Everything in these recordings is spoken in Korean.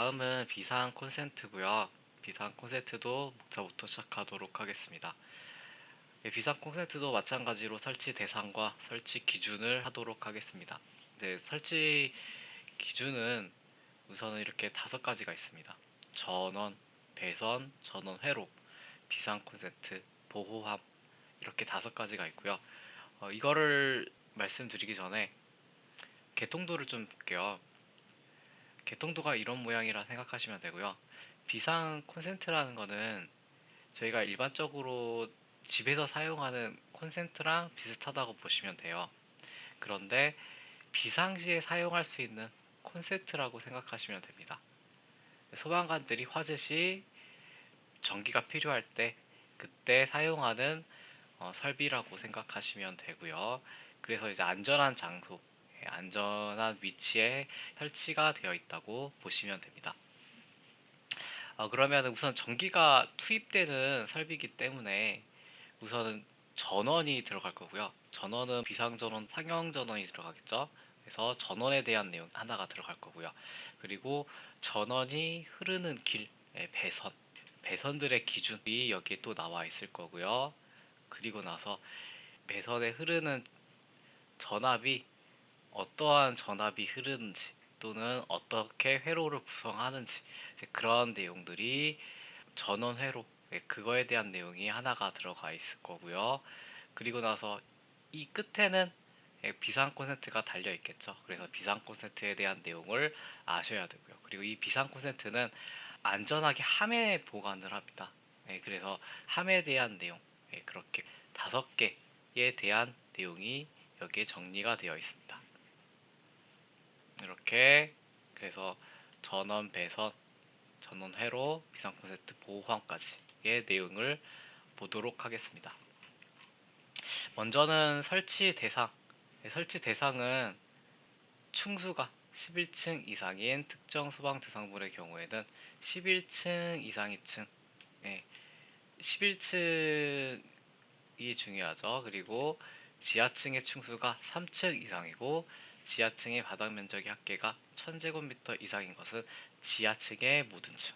다음은 비상 콘센트고요. 비상 콘센트도 목차부터 시작하도록 하겠습니다. 비상 콘센트도 마찬가지로 설치 대상과 설치 기준을 하도록 하겠습니다. 이제 설치 기준은 우선은 이렇게 5가지가 있습니다. 전원, 배선, 전원 회로, 비상 콘센트, 보호함 이렇게 5가지가 있고요. 이거를 말씀드리기 전에 개통도를 좀 볼게요. 개통도가 이런 모양이라 생각하시면 되고요. 비상 콘센트라는 거는 저희가 일반적으로 집에서 사용하는 콘센트랑 비슷하다고 보시면 돼요. 그런데 비상시에 사용할 수 있는 콘센트라고 생각하시면 됩니다. 소방관들이 화재 시 전기가 필요할 때 그때 사용하는 설비라고 생각하시면 되고요. 그래서 이제 안전한 장소, 안전한 위치에 설치가 되어 있다고 보시면 됩니다. 그러면 우선 전기가 투입되는 설비이기 때문에 우선은 전원이 들어갈 거고요. 전원은 비상전원, 상용전원이 들어가겠죠. 그래서 전원에 대한 내용 하나가 들어갈 거고요. 그리고 전원이 흐르는 길, 배선, 배선들의 기준이 여기에 또 나와 있을 거고요. 그리고 나서 배선에 흐르는 전압이 어떠한 전압이 흐르는지 또는 어떻게 회로를 구성하는지 그런 내용들이 전원 회로 그거에 대한 내용이 하나가 들어가 있을 거고요. 그리고 나서 이 끝에는 비상 콘센트가 달려 있겠죠. 그래서 비상 콘센트에 대한 내용을 아셔야 되고요. 그리고 이 비상 콘센트는 안전하게 함에 보관을 합니다. 그래서 함에 대한 내용 그렇게 5개에 대한 내용이 여기에 정리가 되어 있습니다. 이렇게 그래서 전원 배선, 전원 회로, 비상 콘센트 보호함까지의 내용을 보도록 하겠습니다. 먼저는 설치 대상. 설치 대상은 층수가 11층 이상인 특정 소방 대상물의 경우에는 11층 이상의 층, 11층이 중요하죠. 그리고 지하층의 층수가 3층 이상이고 지하층의 바닥 면적의 합계가 1000제곱미터 이상인 것은 지하층의 모든 층,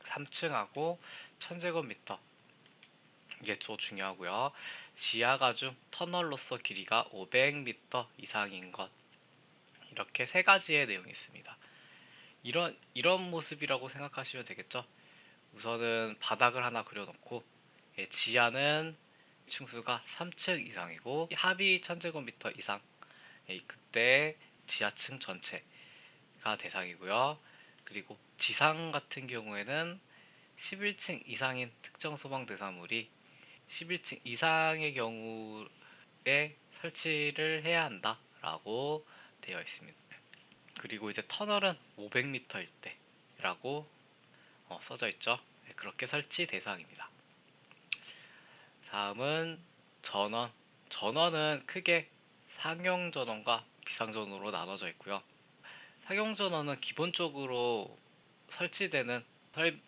3층하고 1000제곱미터 이게 또 중요하고요. 지하가 중 터널로서 길이가 500m 이상인 것 이렇게 3가지의 내용이 있습니다. 이런 모습이라고 생각하시면 되겠죠. 우선은 바닥을 하나 그려놓고 지하는 층수가 3층 이상이고 합이 1000제곱미터 이상 그때 지하층 전체가 대상이고요. 그리고 지상 같은 경우에는 11층 이상인 특정 소방 대상물이 11층 이상의 경우에 설치를 해야 한다라고 되어 있습니다. 그리고 이제 터널은 500m일 때라고 써져 있죠. 그렇게 설치 대상입니다. 다음은 전원. 전원은 크게 상용 전원과 비상 전원으로 나눠져 있고요. 상용 전원은 기본적으로 설치되는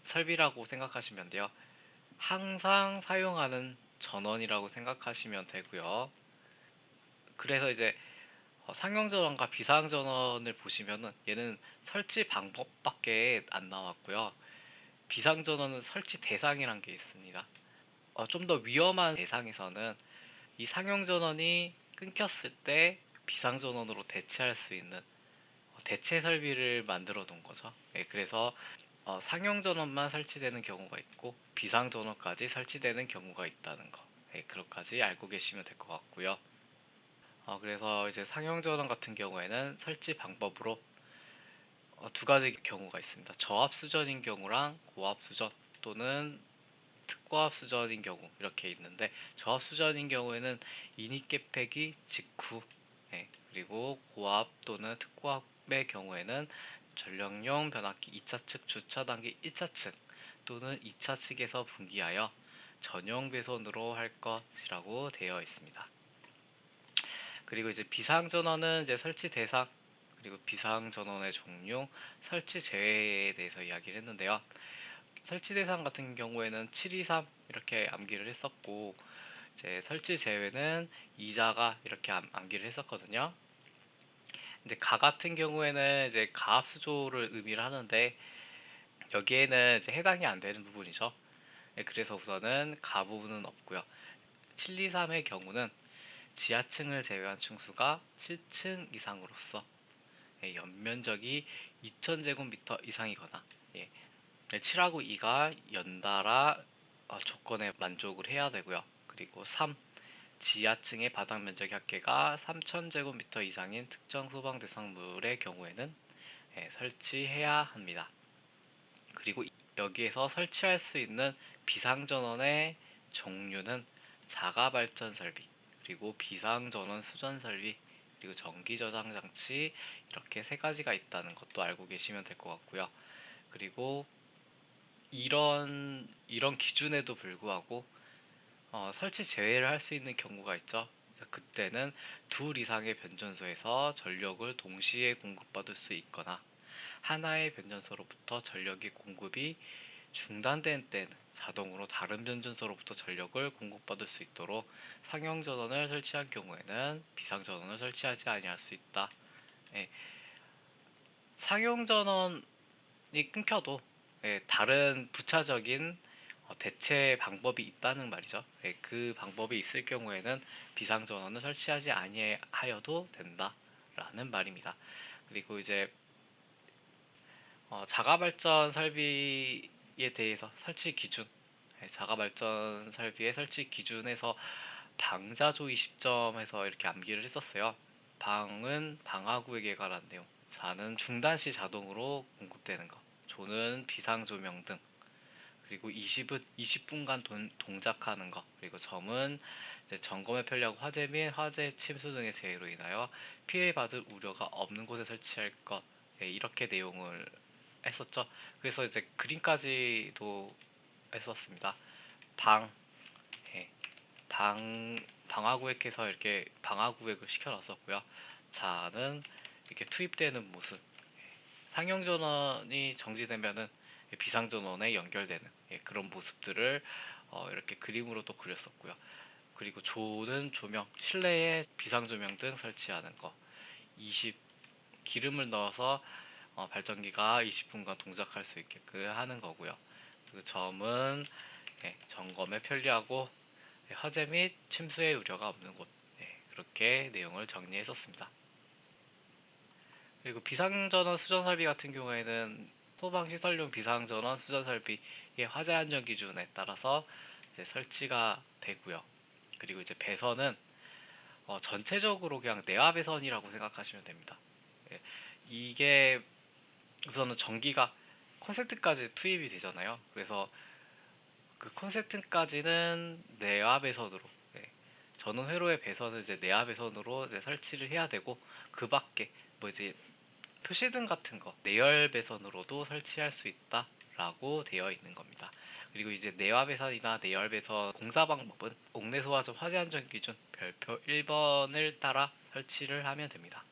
설비라고 생각하시면 돼요. 항상 사용하는 전원이라고 생각하시면 되고요. 그래서 이제 상용 전원과 비상 전원을 보시면은 얘는 설치 방법밖에 안 나왔고요. 비상 전원은 설치 대상이란 게 있습니다. 좀 더 위험한 대상에서는 이 상용 전원이 끊겼을 때 비상 전원으로 대체할 수 있는 대체 설비를 만들어 놓은 거죠. 그래서 상용 전원만 설치되는 경우가 있고 비상 전원까지 설치되는 경우가 있다는 거. 그것까지 알고 계시면 될 것 같고요. 그래서 이제 상용 전원 같은 경우에는 설치 방법으로 2가지 경우가 있습니다. 저압 수전인 경우랑 고압 수전 또는 특고압 수전인 경우 이렇게 있는데 저압 수전인 경우에는 이닛 개폐기 직후 그리고 고압 또는 특고압의 경우에는 전력용 변압기 2차 측 주차 단계 1차 측 또는 2차 측에서 분기하여 전용 배선으로 할 것이라고 되어 있습니다. 그리고 이제 비상 전원은 이제 설치 대상 그리고 비상 전원의 종류, 설치 제외에 대해서 이야기를 했는데요. 설치 대상 같은 경우에는 723 이렇게 암기를 했었고 이제 설치 제외는 이자가 이렇게 암기를 했었거든요. 이제 가 같은 경우에는 이제 가압 수조를 의미를 하는데 여기에는 이제 해당이 안 되는 부분이죠. 예, 그래서 우선은 가 부분은 없고요. 723의 경우는 지하층을 제외한 층수가 7층 이상으로서 예, 연면적이 2000제곱미터 이상이거나 예, 7하고 2가 연달아 조건에 만족을 해야 되고요. 그리고 3, 지하층의 바닥 면적 합계가 3000제곱미터 이상인 특정 소방 대상물의 경우에는 예, 설치해야 합니다. 그리고 여기에서 설치할 수 있는 비상전원의 종류는 자가발전 설비, 그리고 비상전원 수전 설비, 그리고 전기 저장 장치 이렇게 세 가지가 있다는 것도 알고 계시면 될 것 같고요. 그리고 이런 기준에도 불구하고 설치 제외를 할 수 있는 경우가 있죠. 그때는 둘 이상의 변전소에서 전력을 동시에 공급받을 수 있거나 하나의 변전소로부터 전력의 공급이 중단된 때는 자동으로 다른 변전소로부터 전력을 공급받을 수 있도록 상용 전원을 설치한 경우에는 비상 전원을 설치하지 아니할 수 있다. 예, 상용 전원이 끊겨도 예, 다른 부차적인 대체 방법이 있다는 말이죠. 예, 그 방법이 있을 경우에는 비상 전원을 설치하지 아니하여도 된다라는 말입니다. 그리고 이제 자가발전 설비에 대해서 설치 기준, 자가발전 설비의 설치 기준에서 방자조 20점에서 이렇게 암기를 했었어요. 방은 방화구에게 관한 내용, 자는 중단 시 자동으로 공급되는 것, 조는 비상 조명 등, 그리고 20분간 동작하는 것, 그리고 점은 점검에 편리하고 화재 및 화재 침수 등의 재해로 인하여 피해받을 우려가 없는 곳에 설치할 것, 이렇게 내용을 했었죠. 그래서 이제 그림까지도 했었습니다. 방, 예, 방화구획해서 이렇게 방화구획을 시켜놨었고요. 자는 이렇게 투입되는 모습, 상용 전원이 정지되면은 비상전원에 연결되는 그런 모습들을 이렇게 그림으로 또 그렸었고요. 그리고 조는 조명, 실내에 비상조명 등 설치하는 거. 20 기름을 넣어서 발전기가 20분간 동작할 수 있게끔 하는 거고요. 그 점은 점검에 편리하고 화재 및 침수의 우려가 없는 곳. 그렇게 내용을 정리했었습니다. 그리고 비상전원 수전 설비 같은 경우에는 소방시설용 비상전원 수전 설비의 화재 안전 기준에 따라서 이제 설치가 되고요. 그리고 이제 배선은 전체적으로 그냥 내화 배선이라고 생각하시면 됩니다. 예, 이게 우선은 전기가 콘센트까지 투입이 되잖아요. 그래서 그 콘센트까지는 내화 배선으로 전원 회로의 배선을 이제 내화 배선으로 이제 설치를 해야 되고 그 밖에 뭐 이제 표시등 같은 거 내열 배선으로도 설치할 수 있다라고 되어 있는 겁니다. 그리고 이제 내화 배선이나 내열 배선 공사 방법은 옥내 소화전 화재 안전 기준 별표 1번을 따라 설치를 하면 됩니다.